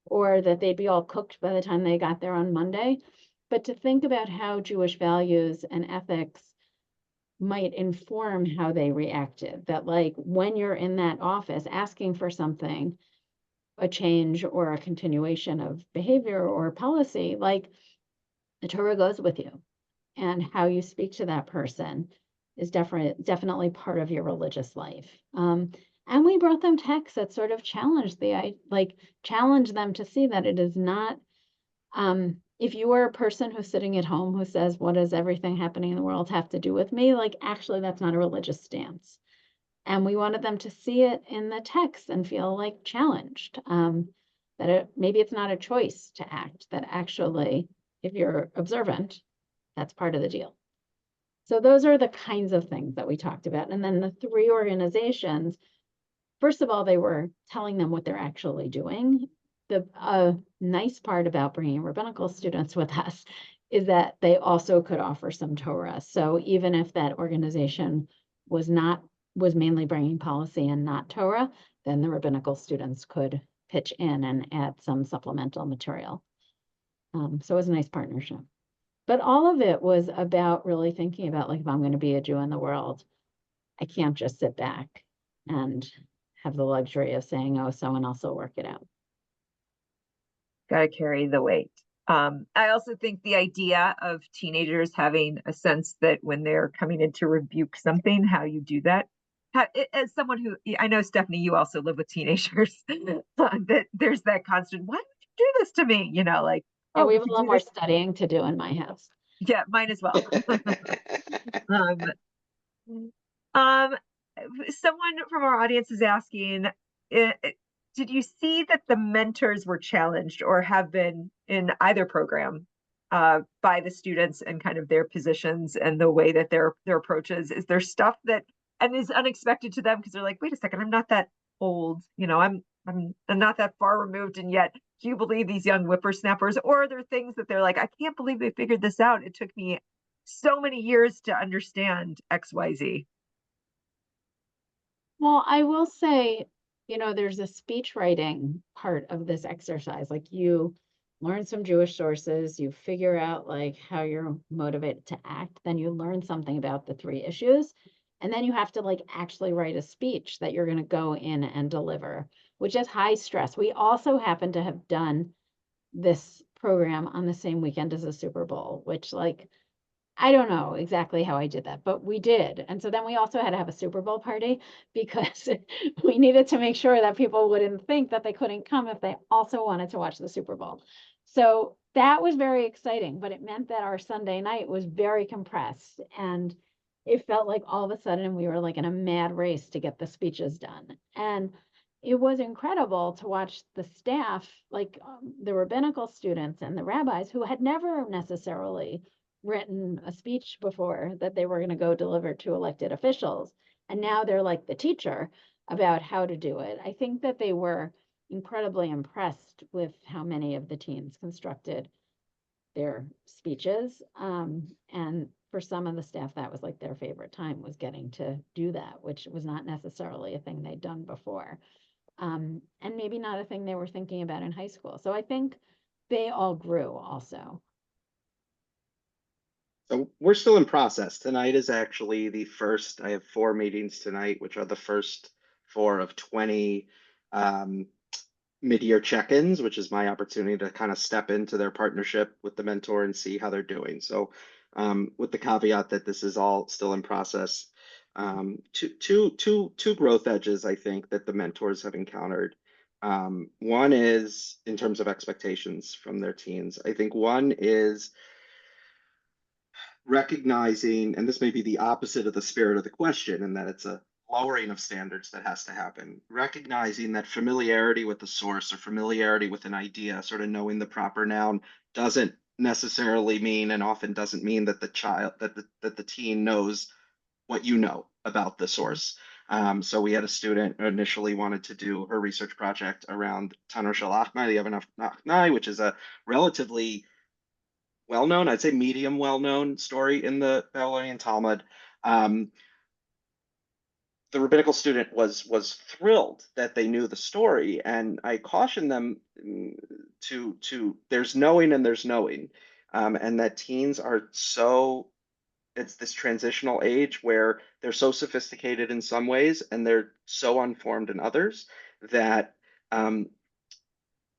[SPEAKER 3] or that they'd be all cooked by the time they got there on Monday, but to think about how Jewish values and ethics might inform how they reacted. That like when you're in that office asking for something, a change or a continuation of behavior or policy, like the Torah goes with you, and how you speak to that person is definitely part of your religious life. And we brought them texts that sort of challenged challenge them to see that it is not, if you are a person who's sitting at home who says, what does everything happening in the world have to do with me? Like, actually, that's not a religious stance. And we wanted them to see it in the text and feel like challenged, that maybe it's not a choice to act, that actually, if you're observant, that's part of the deal. So those are the kinds of things that we talked about. And then the 3 organizations, first of all, they were telling them what they're actually doing. The nice part about bringing rabbinical students with us is that they also could offer some Torah. So even if that organization was mainly bringing policy and not Torah, then the rabbinical students could pitch in and add some supplemental material. So it was a nice partnership. But all of it was about really thinking about, like, if I'm going to be a Jew in the world, I can't just sit back and have the luxury of saying, oh, someone else will work it out.
[SPEAKER 1] Got to carry the weight. I also think the idea of teenagers having a sense that when they're coming in to rebuke something, how you do that. As someone who, I know, Stephanie, you also live with teenagers, that there's that constant, why would you do this to me? You know, like,
[SPEAKER 3] Yeah,
[SPEAKER 1] oh,
[SPEAKER 3] we have a
[SPEAKER 1] would you
[SPEAKER 3] little
[SPEAKER 1] do
[SPEAKER 3] more
[SPEAKER 1] this?
[SPEAKER 3] studying to do in my house.
[SPEAKER 1] Yeah, mine as well. Um, someone from our audience is asking, did you see that the mentors were challenged or have been in either program by the students and kind of their positions and the way that their approaches? Is there stuff that and is unexpected to them because they're like, wait a second, I'm not that old, you know, I'm not that far removed, and yet do you believe these young whippersnappers? Or are there things that they're like, I can't believe they figured this out. It took me so many years to understand XYZ.
[SPEAKER 3] Well, I will say, there's a speech writing part of this exercise. Like, you learn some Jewish sources, you figure out like how you're motivated to act, then you learn something about the 3 issues, and then you have to like actually write a speech that you're going to go in and deliver, which is high stress. We also happen to have done this program on the same weekend as the Super Bowl, which, like, I don't know exactly how I did that, but we did. And so then we also had to have a Super Bowl party because we needed to make sure that people wouldn't think that they couldn't come if they also wanted to watch the Super Bowl. So that was very exciting, but it meant that our Sunday night was very compressed, and it felt like all of a sudden we were like in a mad race to get the speeches done. And it was incredible to watch the staff, like the rabbinical students and the rabbis who had never necessarily written a speech before that they were going to go deliver to elected officials. And now they're like the teacher about how to do it. I think that they were incredibly impressed with how many of the teens constructed their speeches. And for some of the staff, that was like their favorite time, was getting to do that, which was not necessarily a thing they'd done before. And maybe not a thing they were thinking about in high school. So I think they all grew also.
[SPEAKER 2] So we're still in process. Tonight is actually the first. I have 4 meetings tonight, which are the first 4 of 20 mid-year check-ins, which is my opportunity to kind of step into their partnership with the mentor and see how they're doing. So with the caveat that this is all still in process, two growth edges, I think, that the mentors have encountered. One is in terms of expectations from their teens. I think one is recognizing, and this may be the opposite of the spirit of the question, in that it's a lowering of standards that has to happen, recognizing that familiarity with the source or familiarity with an idea, sort of knowing the proper noun, doesn't necessarily mean, and often doesn't mean, that the teen knows what you know about the source. So we had a student who initially wanted to do her research project around Tanur Shalachmai, the Evan Nachnai, which is a relatively well-known, I'd say medium well-known story in the Babylonian Talmud. The rabbinical student was thrilled that they knew the story, and I cautioned them to there's knowing and there's knowing, and that teens are so, it's this transitional age where they're so sophisticated in some ways and they're so unformed in others that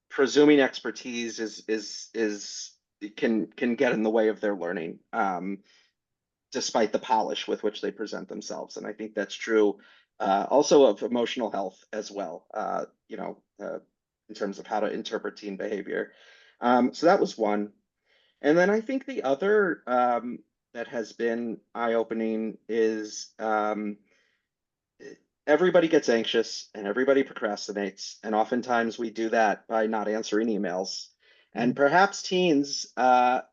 [SPEAKER 2] presuming expertise is can get in the way of their learning. Despite the polish with which they present themselves. And I think that's true also of emotional health as well, in terms of how to interpret teen behavior. So that was one. And then I think the other that has been eye-opening is everybody gets anxious and everybody procrastinates. And oftentimes we do that by not answering emails. And perhaps teens for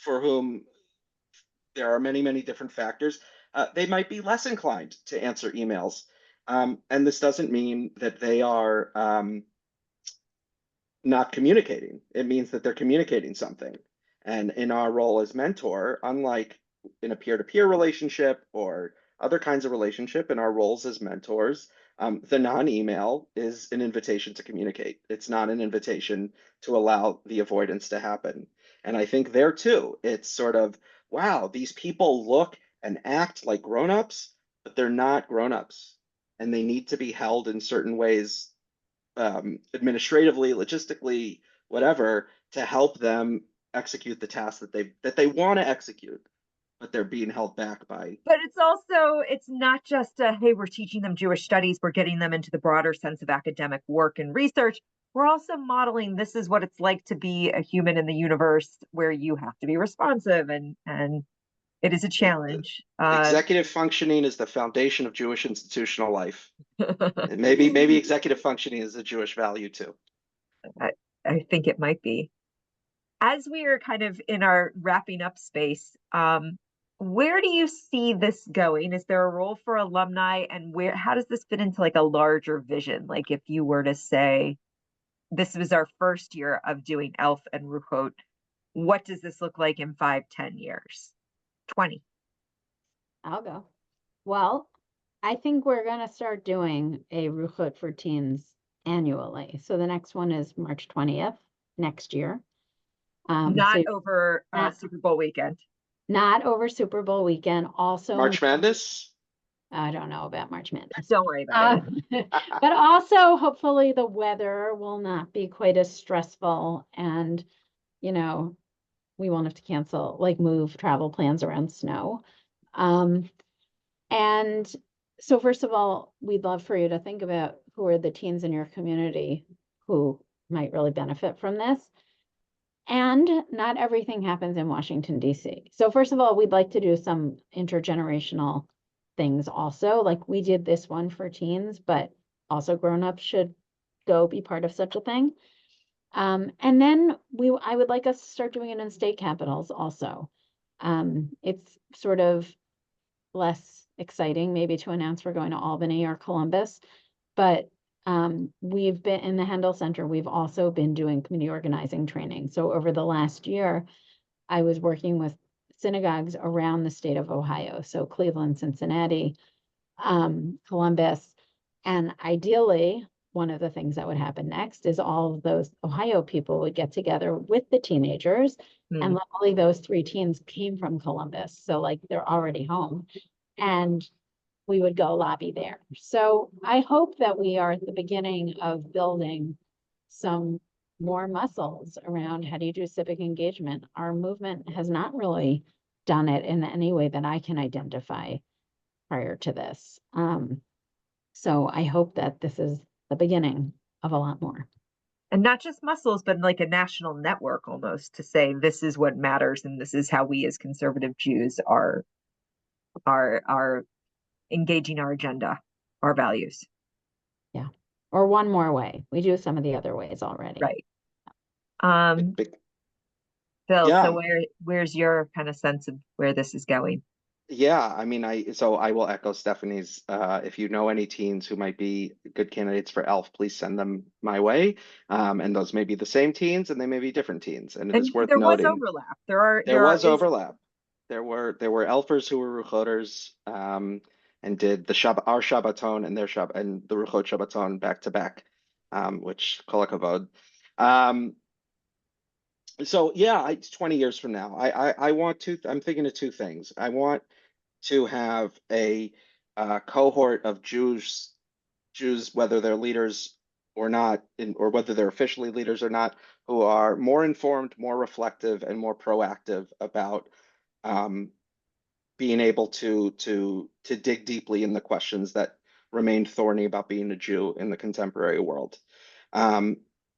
[SPEAKER 2] whom there are many, many different factors, they might be less inclined to answer emails. And this doesn't mean that they are not communicating. It means that they're communicating something. And in our role as mentor, unlike in a peer-to-peer relationship or other kinds of relationship, in our roles as mentors, the non-email is an invitation to communicate. It's not an invitation to allow the avoidance to happen. And I think there too, it's sort of, wow, these people look and act like grown-ups, but they're not grown-ups. And they need to be held in certain ways, administratively, logistically, whatever, to help them execute the tasks that they want to execute, but they're being held back by.
[SPEAKER 1] But it's also, it's not just hey, we're teaching them Jewish studies, we're getting them into the broader sense of academic work and research. We're also modeling this is what it's like to be a human in the universe where you have to be responsive and it is a challenge.
[SPEAKER 2] Executive functioning is the foundation of Jewish institutional life. And maybe executive functioning is a Jewish value too.
[SPEAKER 1] I think it might be. As we are kind of in our wrapping up space, where do you see this going? Is there a role for alumni, and how does this fit into like a larger vision? Like if you were to say, this was our first year of doing ELF and Ruchot, what does this look like in 5, 10 years, 20?
[SPEAKER 3] I'll go. Well, I think we're going to start doing a Ruchot for teens annually. So the next one is March 20th next year.
[SPEAKER 1] Not over Super Bowl weekend.
[SPEAKER 3] Not over Super Bowl weekend. Also
[SPEAKER 2] March Madness?
[SPEAKER 3] I don't know about March Madness.
[SPEAKER 1] Don't worry about it.
[SPEAKER 3] But also, hopefully the weather will not be quite as stressful and, we won't have to cancel, move travel plans around snow. And so first of all, we'd love for you to think about who are the teens in your community who might really benefit from this. And not everything happens in Washington, D.C. So first of all, we'd like to do some intergenerational things also. Like we did this one for teens, but also grown-ups should go be part of such a thing. And then I would like us to start doing it in state capitals also. It's sort of less exciting maybe to announce we're going to Albany or Columbus, but we've been in the Hendel Center, we've also been doing community organizing training. So over the last year, I was working with synagogues around the state of Ohio. So Cleveland, Cincinnati, Columbus, and ideally, one of the things that would happen next is all of those Ohio people would get together with the teenagers. And luckily those 3 teens came from Columbus. So they're already home and we would go lobby there. So I hope that we are at the beginning of building some more muscles around how do you do civic engagement. Our movement has not really done it in any way that I can identify prior to this. So I hope that this is the beginning of a lot more.
[SPEAKER 1] And not just muscles, but like a national network almost to say this is what matters and this is how we as conservative Jews are engaging our agenda, our values.
[SPEAKER 3] Yeah. Or one more way. We do some of the other ways already.
[SPEAKER 1] Right.
[SPEAKER 2] Big.
[SPEAKER 1] Phil,
[SPEAKER 2] Yeah.
[SPEAKER 1] so where's your kind of sense of where this is going?
[SPEAKER 2] Yeah, I mean, so I will echo Stephanie's, if you know any teens who might be good candidates for ELF, please send them my way. And those may be the same teens and they may be different teens. And it
[SPEAKER 1] And
[SPEAKER 2] is worth
[SPEAKER 1] there was
[SPEAKER 2] noting
[SPEAKER 1] overlap.
[SPEAKER 2] there was overlap. There were ELFers who were Ruchoters, and did our Shabbaton and their and the Ruchot Shabbaton back to back, which kol hakavod. So yeah, it's 20 years from now. I want to. I'm thinking of two things. I want to have a cohort of Jews, whether they're leaders or not, or whether they're officially leaders or not, who are more informed, more reflective, and more proactive about um, being able to dig deeply in the questions that remain thorny about being a Jew in the contemporary world.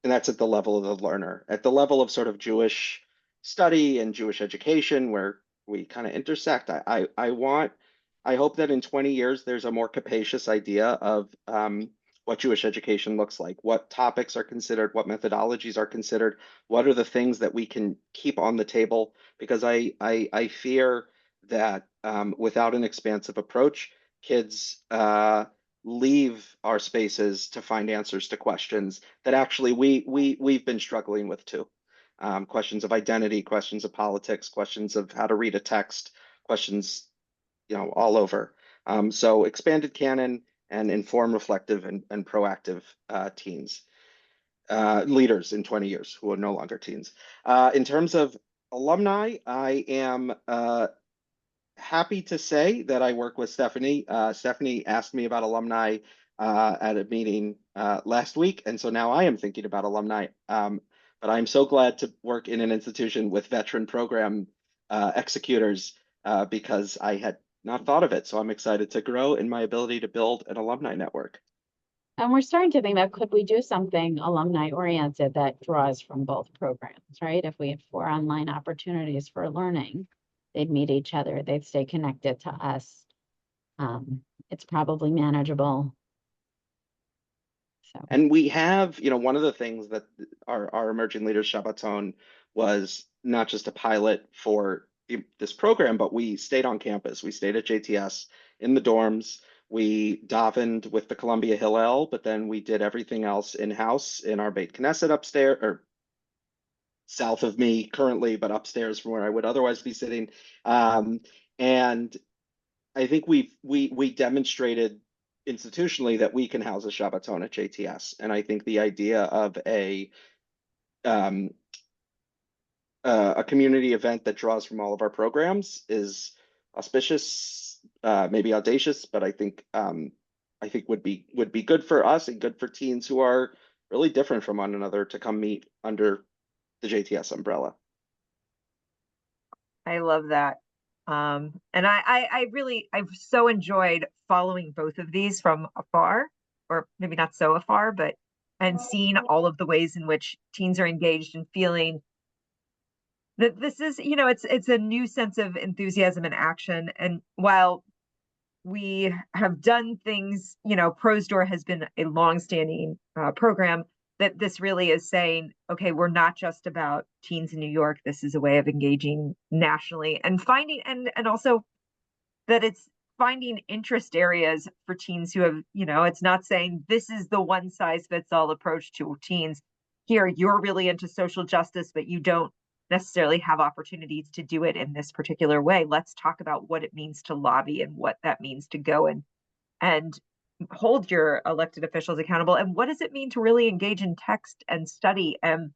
[SPEAKER 2] And that's at the level of the learner. At the level of sort of Jewish study and Jewish education, where we kind of intersect, I hope that in 20 years there's a more capacious idea of what Jewish education looks like, what topics are considered, what methodologies are considered, what are the things that we can keep on the table, because I fear that without an expansive approach, kids leave our spaces to find answers to questions that actually we've been struggling with too. Questions of identity, questions of politics, questions of how to read a text, questions, all over. So expanded canon and informed, reflective, and proactive teens, leaders in 20 years who are no longer teens. In terms of alumni, I am happy to say that I work with Stephanie. Stephanie asked me about alumni at a meeting last week, and so now I am thinking about alumni. But I'm so glad to work in an institution with veteran program executors because I had not thought of it. So I'm excited to grow in my ability to build an alumni network.
[SPEAKER 3] And we're starting to think about, could we do something alumni oriented that draws from both programs, right? If we had 4 online opportunities for learning, they'd meet each other, they'd stay connected to us. It's probably manageable. So,
[SPEAKER 2] And we have, one of the things that our Emerging Leaders Shabbaton was not just a pilot for this program, but we stayed on campus. We stayed at JTS in the dorms. We davened with the Columbia Hillel, but then we did everything else in-house in our Beit Knesset upstairs, or south of me currently, but upstairs from where I would otherwise be sitting. And I think we demonstrated institutionally that we can house a Shabbaton at JTS, and I think the idea of a community event that draws from all of our programs is auspicious, maybe audacious, but I think would be good for us and good for teens who are really different from one another to come meet under the JTS umbrella.
[SPEAKER 1] I love that. And I've so enjoyed following both of these from afar, or maybe not so afar, and seeing all of the ways in which teens are engaged and feeling that this is, it's a new sense of enthusiasm and action. And while we have done things, Pros Door has been a longstanding program, that this really is saying, okay, we're not just about teens in New York. This is a way of engaging nationally and finding, and also that it's finding interest areas for teens who have, it's not saying this is the one size fits all approach to teens. Here, you're really into social justice, but you don't necessarily have opportunities to do it in this particular way. Let's talk about what it means to lobby and what that means to go and hold your elected officials accountable. And what does it mean to really engage in text and study and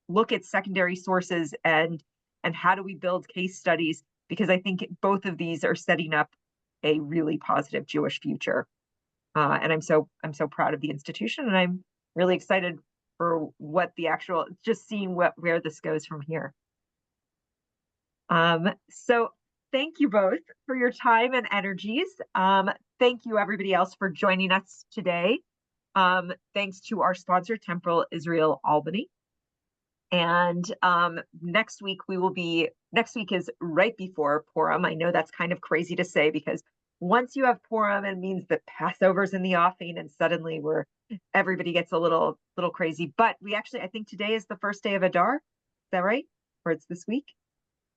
[SPEAKER 1] look at secondary sources and how do we build case studies? Because I think both of these are setting up a really positive Jewish future. And I'm so proud of the institution, and I'm really excited for what the actual, just seeing where this goes from here. So thank you both for your time and energies. Thank you everybody else for joining us today. Thanks to our sponsor, Temporal Israel Albany. And next week is right before Purim. I know that's kind of crazy to say, because once you have Purim, it means that Passover's in the offing, and suddenly everybody gets a little crazy. But I think today is the first day of Adar. Is that right? Or it's this week?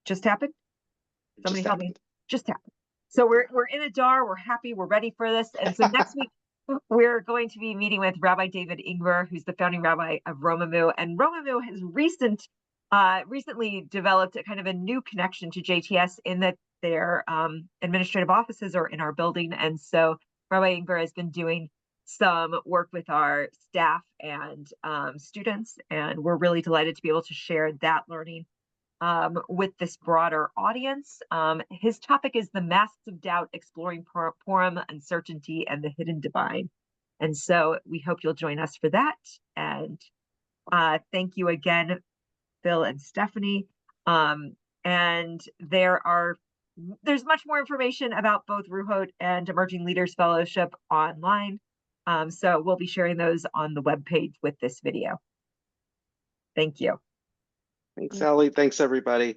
[SPEAKER 1] Just happened? Somebody help me. Just happened. So we're in a DAR, we're happy, we're ready for this. And so next week, we're going to be meeting with Rabbi David Ingber, who's the founding rabbi of Romemu. And Romemu has recently developed a kind of a new connection to JTS in that their administrative offices are in our building. And so Rabbi Ingber has been doing some work with our staff and students, and we're really delighted to be able to share that learning with this broader audience. His topic is the masks of doubt, exploring Purim, uncertainty, and the hidden divine. And so we hope you'll join us for that. And thank you again, Phil and Stephanie. And there's much more information about both Ruchot and Emerging Leaders Fellowship online. So we'll be sharing those on the webpage with this video. Thank you.
[SPEAKER 2] Thanks, Ellie. Thanks, everybody.